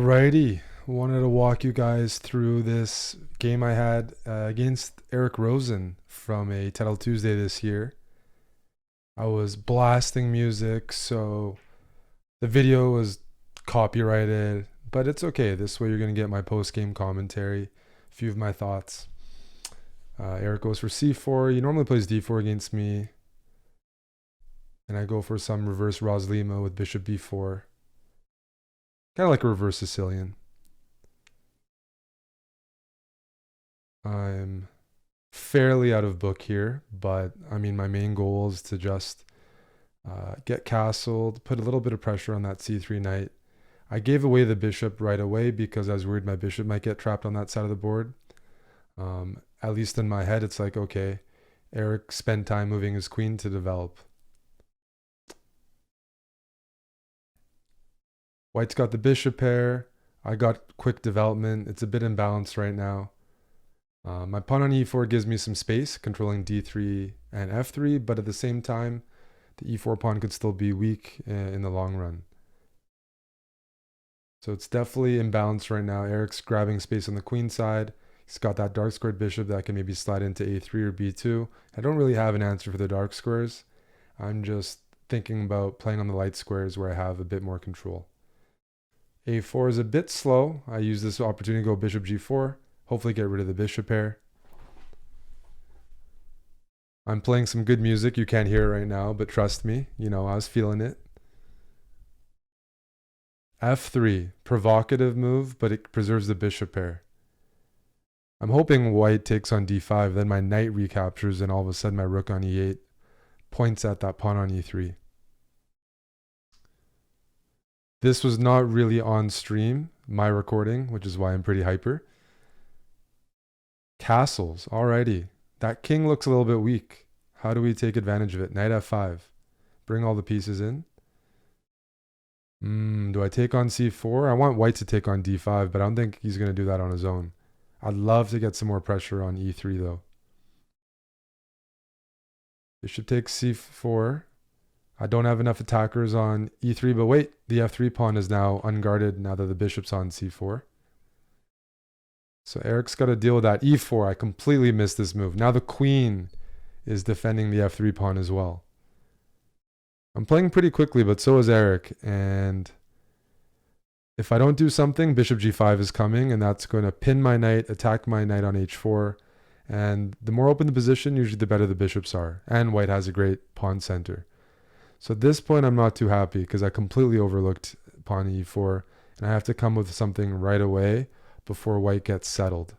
Alrighty, wanted to walk you guys through this game I had against Eric Rosen from a Title Tuesday this year. I was blasting music, so the video was copyrighted, but it's okay. This way you're going to get my post-game commentary, a few of my thoughts. Eric goes for c4. He normally plays d4 against me, and I go for some reverse Roslima with bishop b4. Kind of like a reverse Sicilian. I'm fairly out of book here, but I mean, my main goal is to just get castled, put a little bit of pressure on that c3 knight. I gave away the bishop right away because I was worried my bishop might get trapped on that side of the board. At least in my head, it's like, okay, Eric spent time moving his queen to develop. White's got the bishop pair. I got quick development. It's a bit imbalanced right now. My pawn on e4 gives me some space, controlling d3 and f3, but at the same time, the e4 pawn could still be weak in the long run. So it's definitely imbalanced right now. Eric's grabbing space on the queen side. He's got that dark squared bishop that can maybe slide into a3 or b2. I don't really have an answer for the dark squares. I'm just thinking about playing on the light squares where I have a bit more control. a4 is a bit slow. I use this opportunity to go bishop g4. Hopefully get rid of the bishop pair. I'm playing some good music. You can't hear it right now, but trust me, I was feeling it. f3, provocative move, but it preserves the bishop pair. I'm hoping white takes on d5, then my knight recaptures, and all of a sudden my rook on e8 points at that pawn on e3. This was not really on stream, my recording, which is why I'm pretty hyper. Castles, alrighty. That king looks a little bit weak. How do we take advantage of it? Knight f5. Bring all the pieces in. Do I take on c4? I want white to take on d5, but I don't think he's going to do that on his own. I'd love to get some more pressure on e3 though. Bishop takes c4. I don't have enough attackers on e3, but wait, the f3 pawn is now unguarded now that the bishop's on c4. So Eric's got to deal with that. e4, I completely missed this move. Now the queen is defending the f3 pawn as well. I'm playing pretty quickly, but so is Eric. And if I don't do something, bishop g5 is coming, and that's going to pin my knight, attack my knight on h4. And the more open the position, usually the better the bishops are. And white has a great pawn center. So at this point, I'm not too happy because I completely overlooked pawn e4. And I have to come with something right away before white gets settled.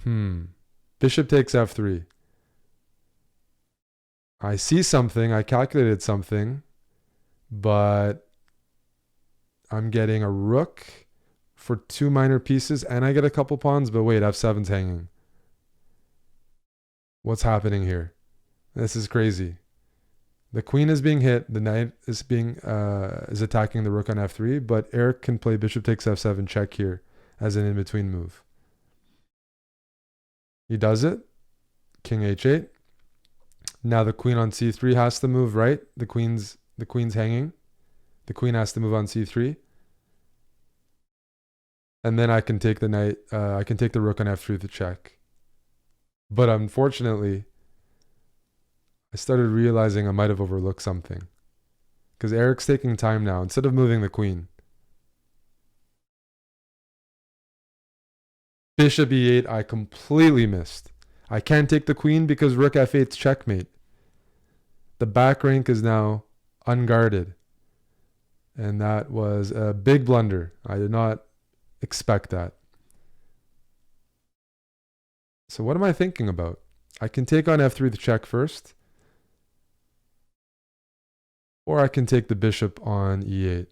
Bishop takes f3. I see something. I calculated something. But I'm getting a rook for two minor pieces. And I get a couple pawns. But wait, f7's hanging. What's happening here? This is crazy. The queen is being hit. The knight is attacking the rook on f3, but Eric can play bishop takes f7 check here as an in-between move. He does it. King h8. Now the queen on c3 has to move, right? The queen's hanging. The queen has to move on c3. And then I can take the knight. I can take the rook on f3 to check. But unfortunately, I started realizing I might have overlooked something. Because Eric's taking time now instead of moving the queen. Bishop e8, I completely missed. I can't take the queen because rook f8's checkmate. The back rank is now unguarded. And that was a big blunder. I did not expect that. So what am I thinking about? I can take on f3 to check first. Or I can take the bishop on e8.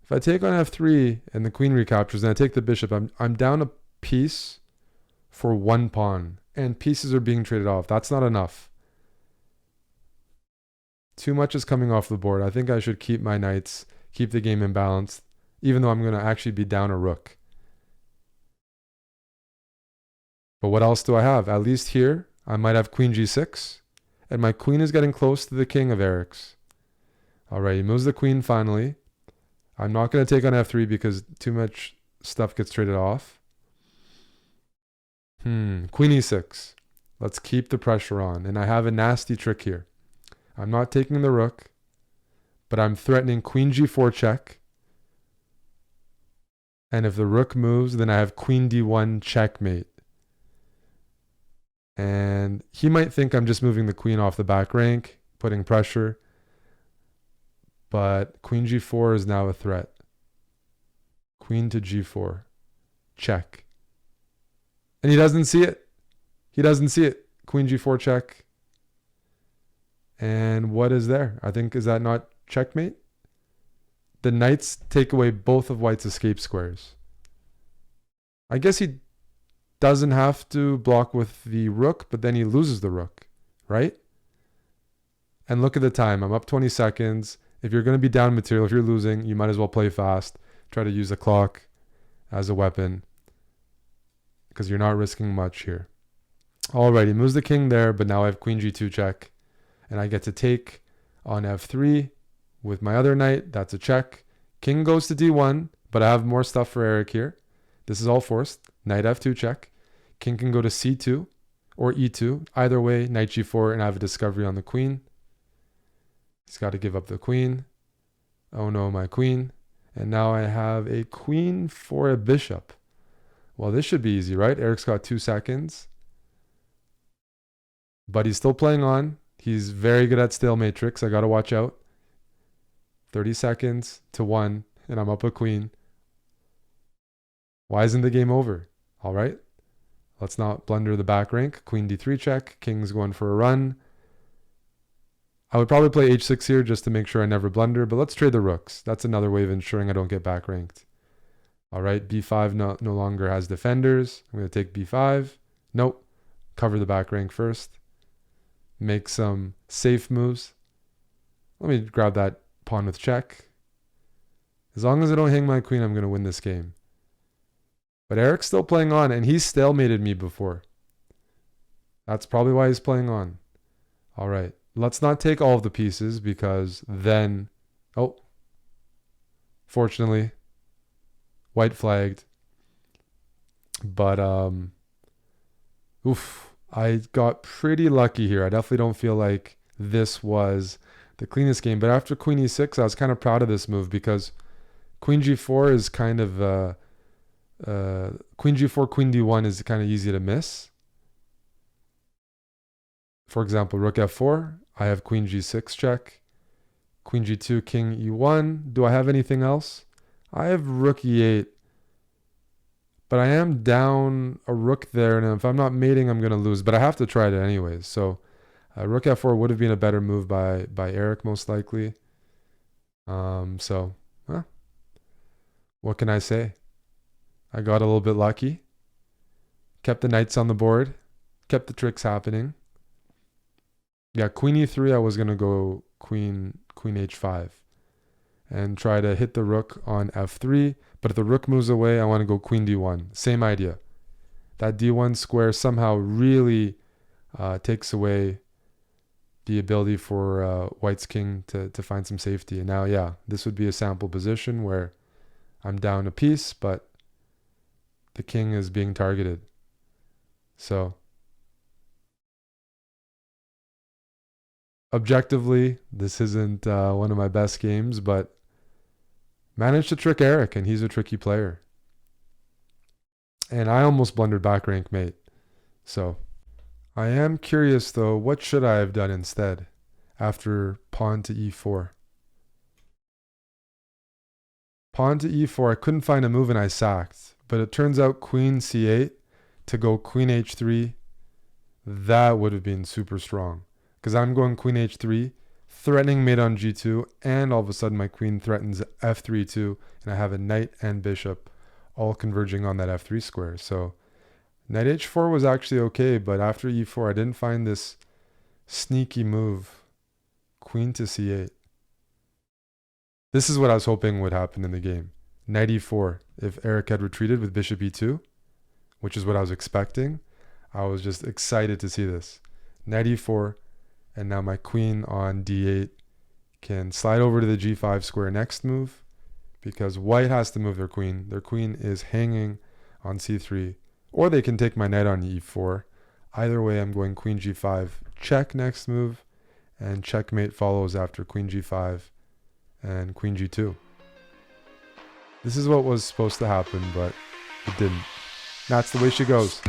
If I take on f3 and the queen recaptures and I take the bishop, I'm down a piece for one pawn. And pieces are being traded off. That's not enough. Too much is coming off the board. I think I should keep my knights, keep the game imbalanced, even though I'm going to actually be down a rook. But what else do I have? At least here, I might have queen g6. And my queen is getting close to the king of Eric's. All right, he moves the queen finally. I'm not going to take on f3 because too much stuff gets traded off. Queen e6. Let's keep the pressure on. And I have a nasty trick here. I'm not taking the rook, but I'm threatening queen g4 check. And if the rook moves, then I have queen d1 checkmate. And he might think I'm just moving the queen off the back rank, putting pressure. But queen g4 is now a threat. Queen to g4. Check. And he doesn't see it. He doesn't see it. Queen g4 check. And what is there? I think, is that not checkmate? The knights take away both of white's escape squares. I guess he doesn't have to block with the rook, but then he loses the rook, right? And look at the time. I'm up 20 seconds. If you're going to be down material, if you're losing, you might as well play fast. Try to use the clock as a weapon because you're not risking much here. Alright, he moves the king there, but now I have queen g2 check. And I get to take on f3 with my other knight. That's a check. King goes to d1, but I have more stuff for Eric here. This is all forced. Knight f2 check. King can go to c2 or e2. Either way, knight g4, and I have a discovery on the queen. He's got to give up the queen. Oh no, my queen. And now I have a queen for a bishop. Well, this should be easy, right? Eric's got 2 seconds. But he's still playing on. He's very good at stalemate tricks. I got to watch out. 30 seconds to 1, and I'm up a queen. Why isn't the game over? All right. Let's not blunder the back rank. Queen d3 check. King's going for a run. I would probably play h6 here just to make sure I never blunder, but let's trade the rooks. That's another way of ensuring I don't get back ranked. All right, b5 no longer has defenders. I'm going to take b5. Nope. Cover the back rank first. Make some safe moves. Let me grab that pawn with check. As long as I don't hang my queen, I'm going to win this game. But Eric's still playing on, and he's stalemated me before. That's probably why he's playing on. All right. Let's not take all of the pieces because then... Oh. Fortunately, white flagged. But, I got pretty lucky here. I definitely don't feel like this was the cleanest game. But after queen e6, I was kind of proud of this move because queen g4 is kind of... queen g4, queen d1 is kind of easy to miss. For example, rook f4. I have queen g6 check. Queen g2, king e1. Do I have anything else? I have rook e8. But I am down a rook there, and if I'm not mating, I'm going to lose. But I have to try it anyways. So rook f4 would have been a better move by Eric, most likely. What can I say? I got a little bit lucky. Kept the knights on the board. Kept the tricks happening. Yeah, queen e3, I was going to go queen h5 and try to hit the rook on f3. But if the rook moves away, I want to go queen d1. Same idea. That d1 square somehow really takes away the ability for white's king to find some safety. And now, yeah, this would be a sample position where I'm down a piece, but the king is being targeted. So objectively, this isn't one of my best games, but managed to trick Eric, and he's a tricky player. And I almost blundered back rank mate. So I am curious, though, what should I have done instead after pawn to e4? Pawn to e4, I couldn't find a move and I sacked. But it turns out queen c8 to go queen h3, that would have been super strong. Because I'm going queen h3, threatening mate on g2, and all of a sudden my queen threatens f3 too, and I have a knight and bishop all converging on that f3 square. So knight h4 was actually okay, but after e4 I didn't find this sneaky move. Queen to c8. This is what I was hoping would happen in the game. Knight e4. If Eric had retreated with bishop e2, which is what I was expecting, I was just excited to see this. Knight e4, and now my queen on d8 can slide over to the g5 square next move, because white has to move their queen. Their queen is hanging on c3, or they can take my knight on e4. Either way, I'm going queen g5, check next move, and checkmate follows after queen g5 and queen g2. This is what was supposed to happen, but it didn't. That's the way she goes.